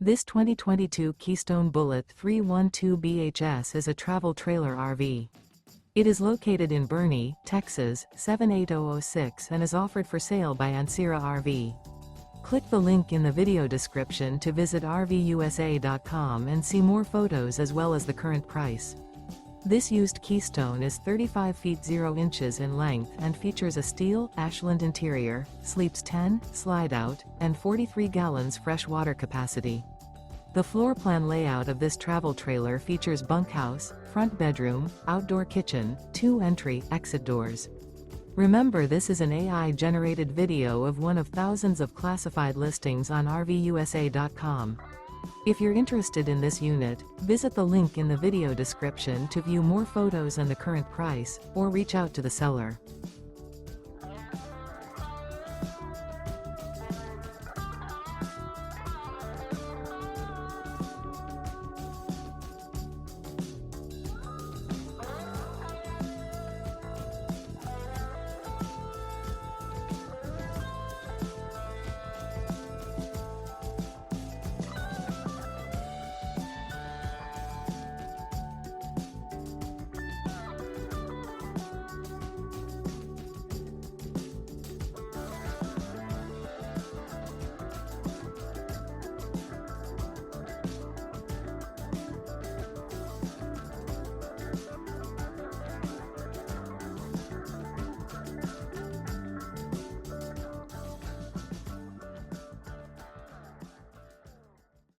This 2022 Keystone Bullet 312 BHS is a travel trailer RV. It is located in Boerne, Texas, 78006 and is offered for sale by Ancira RV. Click the link in the video description to visit RVUSA.com and see more photos as well as the current price. This used Keystone is 35 feet 0 inches in length and features a steel, Ashland interior, sleeps 10, slide-out, and 43 gallons fresh water capacity. The floor plan layout of this travel trailer features bunkhouse, front bedroom, outdoor kitchen, 2 entry/exit doors. Remember, this is an AI-generated video of one of thousands of classified listings on RVUSA.com. If you're interested in this unit, visit the link in the video description to view more photos and the current price, or reach out to the seller.